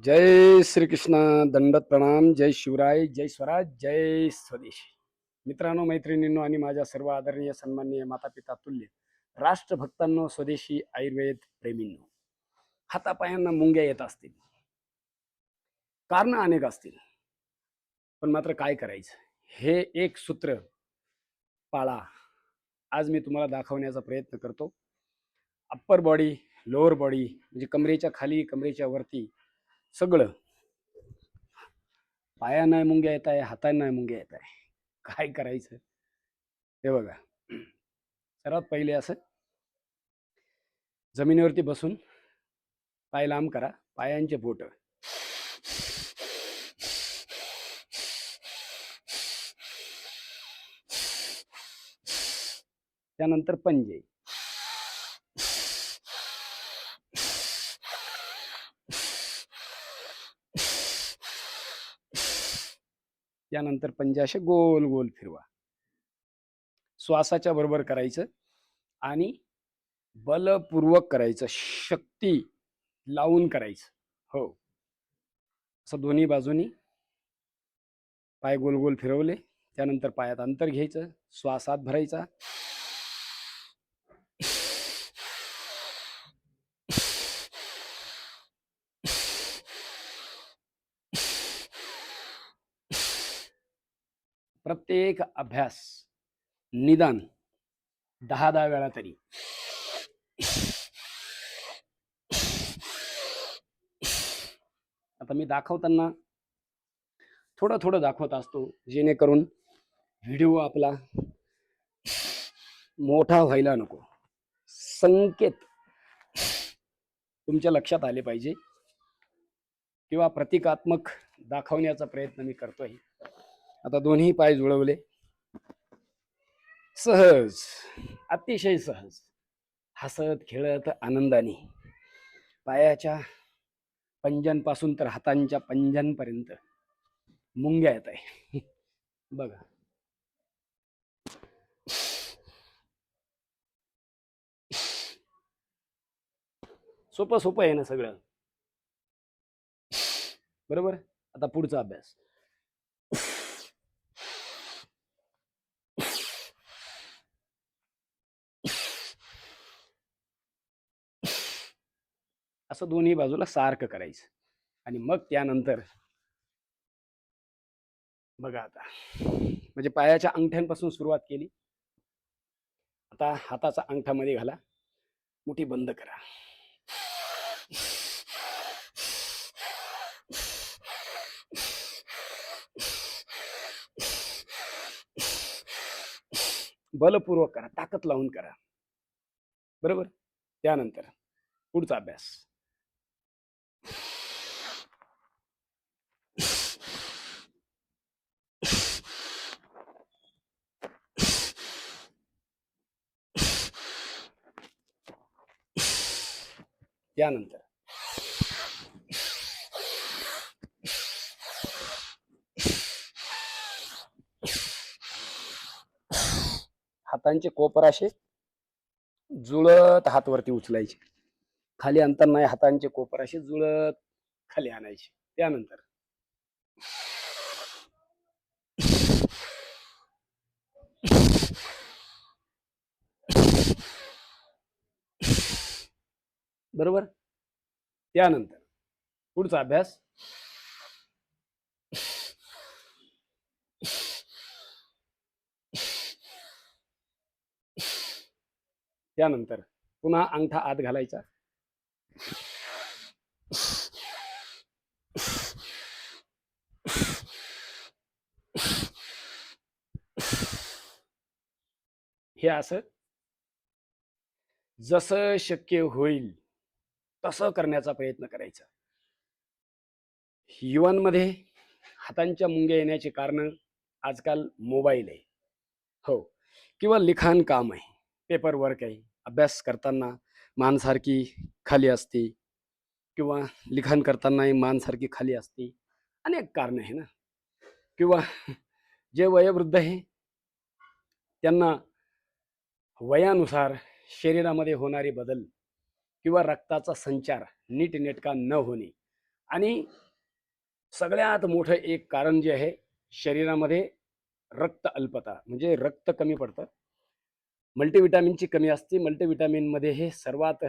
जय श्रीकृष्ण. दंडत प्रणाम. जय शिवराय. जय स्वराज. जय स्वदेश. मित्रांनो, मैत्रिणींनो आणि माझ्या सर्व आदरणीय सन्माननीय माता पिता तुल्य राष्ट्रभक्तांनो, स्वदेशी आयुर्वेद प्रेमींनो, हातापायांना मुंग्या येत असतील, कारण अनेक असतील, पण मात्र काय करायचं, हे एक सूत्र पाळा. आज मी तुम्हाला दाखवण्याचा प्रयत्न करतो. अप्पर बॉडी, लोअर बॉडी, म्हणजे कमरेच्या खाली, कमरेच्या वरती सगळं. पायांना मुंग्या येत आहे, हातांना मुंग्या येत आहे, काय करायचं हे बघा. सर्वात पहिले असं जमिनीवरती बसून पाय लांब करा, पायांचे बोट त्यानंतर पंजे, त्यानंतर पंजे असे गोल गोल फिरवा. श्वासाच्या बरोबर करायचं आणि बलपूर्वक करायचं, शक्ती लावून करायचं. हो, असं दोन्ही बाजूनी पाय गोल गोल फिरवले, त्यानंतर पायात अंतर घ्यायचं, श्वास आत भरायचा, प्रत्येक अभ्यास निदान 10 वेळा तरी. आता मी दाखवताना थोडं थोडं दाखवत असतो, जेणेकरून व्हिडिओ आपला मोठा व्हायला नको. संकेत तुमच्या लक्षात आले पाहिजे, किंवा प्रतिकात्मक दाखवण्याचा प्रयत्न मी करतोय. आता दोन्ही पाय जुळवले, सहज, अतिशय सहज, हसत खेळत आनंदाने पायाच्या पंजांपासून तर हातांच्या पंजांपर्यंत मुंग्या येत आहे. बघा, सोपं सोपं आहे ना सगळं, बरोबर. आता पुढचा अभ्यास. असं दोन्ही बाजूला सारखं करायचं आणि मग त्यानंतर बघा, आता म्हणजे पायाच्या अंगठ्यांपासून सुरुवात केली. आता हाताचा अंगठा मध्ये घाला, मुठी बंद करा, बलपूर्वक करा, ताकद लावून करा, बरोबर. त्यानंतर पुढचा अभ्यास. त्यानंतर हातांचे कोपर असे जुळत हात वरती उचलायचे, खाली अंतर नाही, हातांचे कोपर असे जुळत खाली आणायचे. त्यानंतर बरोबर. त्यानंतर पुढचा अभ्यास. त्यानंतर पुन्हा अंगठा आत घालायचा, हे असं जसं शक्य होईल तसं करण्याचा प्रयत्न करायचा. युवांमध्ये हातांच्या मुंग्या येण्याचे कारण आजकाल मोबाईल आहे, हो, किंवा लिखाण काम आहे, पेपर वर्क आहे. अभ्यास करताना मानसारखी खाली असते, किंवा लिखाण करतानाही मानसारखी खाली असते. अनेक कारण आहे ना. किंवा जे वयोवृद्ध आहे त्यांना वयानुसार शरीरामध्ये होणारे बदल किंवा रक्ताचा संचार नीटनेटका न होणे आणि सगळ्यात मोठं एक कारण जे आहे, शरीरामध्ये रक्त अल्पता म्हणजे रक्त कमी पडतं. मल्टीव्हिटॅमिनची कमी असते. मल्टीव्हिटॅमिनमध्ये हे सर्वात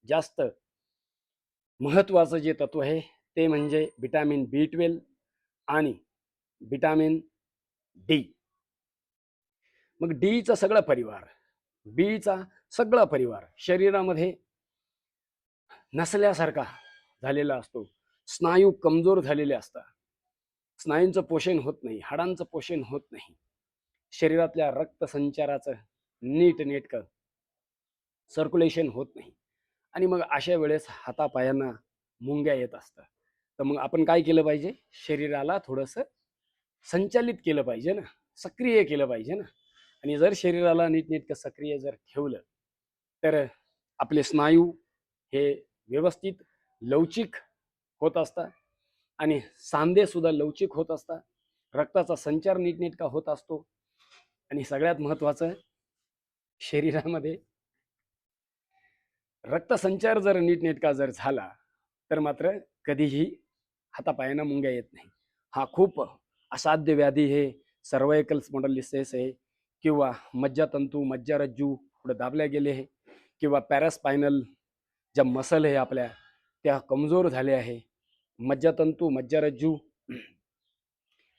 जास्त महत्त्वाचं जे तत्व आहे ते म्हणजे व्हिटॅमिन B12 आणि व्हिटॅमिन डी. मग डीचा सगळा परिवार, बीचा सगळा परिवार शरीरामध्ये नसल्यासारखा झालेला असतो. स्नायू कमजोर झालेले असतात. स्नायूंचं पोषण होत नाही, हाडांचं पोषण होत नाही, शरीरातल्या रक्तसंचाराचं नीटनेटकं सर्क्युलेशन होत नाही. आणि मग अशा वेळेस हातापायांना मुंग्या येत असतात. तर मग आपण काय केलं पाहिजे? शरीराला थोडंसं संचालित केलं पाहिजे ना, सक्रिय केलं पाहिजे ना. आणि जर शरीराला नीटनेटकं सक्रिय जर ठेवलं तर आपले स्नायू हे व्यवस्थित लवचिक होत असतात आणि सांधे सुद्धा लवचिक होत असतात. रक्ताचा संचार नीटनेटका होत असतो आणि सगळ्यात महत्त्वाचं, शरीरामध्ये रक्तसंचार जर नीटनेटका जर झाला तर मात्र कधीही हातापायांना मुंग्या येत नाही. हा खूप असाध्य व्याधी हे सर्वायकल स्पॉन्डिलोसिस आहे किंवा मज्जातंतू मज्जारज्जू पुढे दाबल्या गेले आहे किंवा पॅरास्पायनल ज्या मसल आहे आपल्या त्या कमजोर झाल्या आहे. मज्जातंतू मज्जारज्जू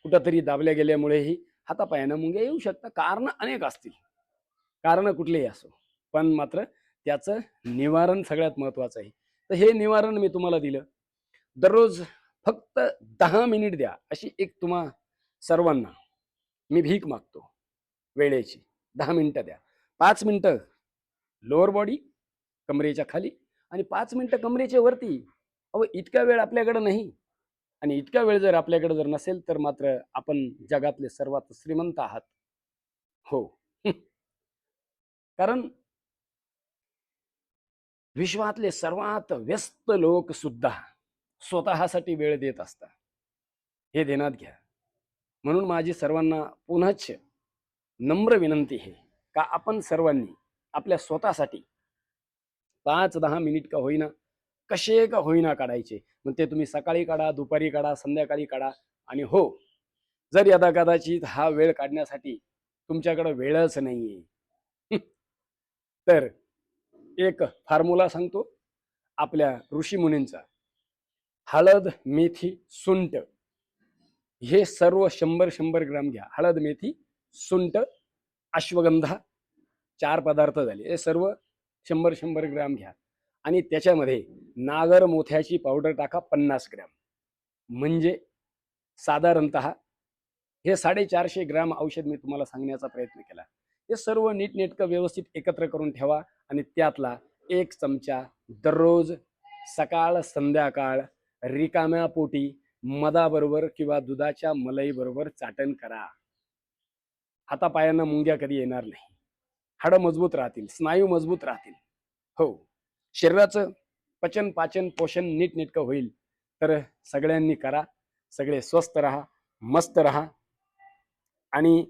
कुठंतरी दाबल्या गेल्यामुळेही हातापायांना मुंग्या येऊ शकतात. कारण अनेक असतील, कारण कुठलेही असो, पण मात्र त्याचं निवारण सगळ्यात महत्त्वाचं आहे. तर हे निवारण मी तुम्हाला दिलं. दररोज फक्त 10 मिनिट द्या, अशी एक तुम्हा सर्वांना मी भीक मागतो वेळेची. 10 मिनिटं द्या. 5 मिनिटं लोअर बॉडी कमरेच्या खाली आणि 5 मिनिटं कमरेच्या वरती. अहो इतका वेळ आपल्याकडे नाही. आणि इतका वेळ जर आपल्याकडे जर नसेल तर मात्र आपण जगातले सर्वात श्रीमंत आहात. हो. कारण विश्वातले सर्वात व्यस्त लोक सुद्धा स्वतःसाठी वेळ देत असतात. हे ध्यानात घ्या. म्हणून माझी सर्वांना पुनश्च नम्र विनंती आहे का आपण सर्वांनी आपल्या स्वतःसाठी 5-10 मिनिट का होईना, कसे का होईना काढायचे. मग ते तुम्ही सकाळी काढा, दुपारी काढा, संध्याकाळी काढा. आणि हो, जर यदा कदाचित हा वेळ काढण्यासाठी तुमच्याकडे वेळच नाहीये तर एक फॉर्म्युला सांगतो आपल्या ऋषीमुनींचा. हळद, मेथी, सुंठ हे सर्व 100-100 ग्राम घ्या. हळद, मेथी, सुंठ, अश्वगंधा 4 पदार्थ झाले. हे सर्व 100-100 ग्राम घ्या आणि त्याच्यामध्ये नागर मोथ्याची पावडर टाका 50 ग्राम. म्हणजे साधारणतः हे 450 ग्राम औषध मी तुम्हाला सांगण्याचा प्रयत्न केला. हे सर्व नीटनेटकं व्यवस्थित एकत्र करून ठेवा आणि त्यातला 1 चमचा दररोज सकाळ संध्याकाळ रिकाम्या पोटी मधाबरोबर किंवा दुधाच्या मलईबरोबर चाटण करा. हातापायांना मुंग्या कधी येणार नाही. हाडं मजबूत राहतील, स्नायू मजबूत राहतील. हो, शरीराचं पचन पाचन पोषण नीटनेटकं होईल. तर सगळ्यांनी करा. सगळे स्वस्थ राहा, मस्त राहा. आणि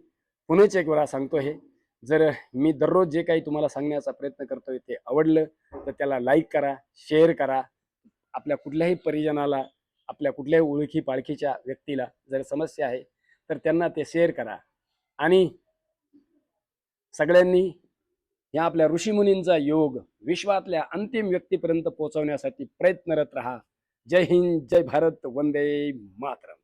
पुन्हा एक वेळा सांगतो, हे जर मी दररोज जे काही तुम्हाला सांगण्याचा प्रयत्न करतोय ते आवडलं तर त्याला लाईक करा, शेअर करा. आपल्या कुठल्याही परिजनाला, आपल्या कुठल्याही ओळखी पाळखीच्या व्यक्तीला जर समस्या आहे तर त्यांना ते शेअर करा. आणि सगळ्यांनी या आपल्या ऋषीमुनींचा योग विश्वातल्या अंतिम व्यक्तीपर्यंत पोहोचवण्यासाठी प्रयत्नरत राहा. जय हिंद, जय भारत, वंदे मातरम.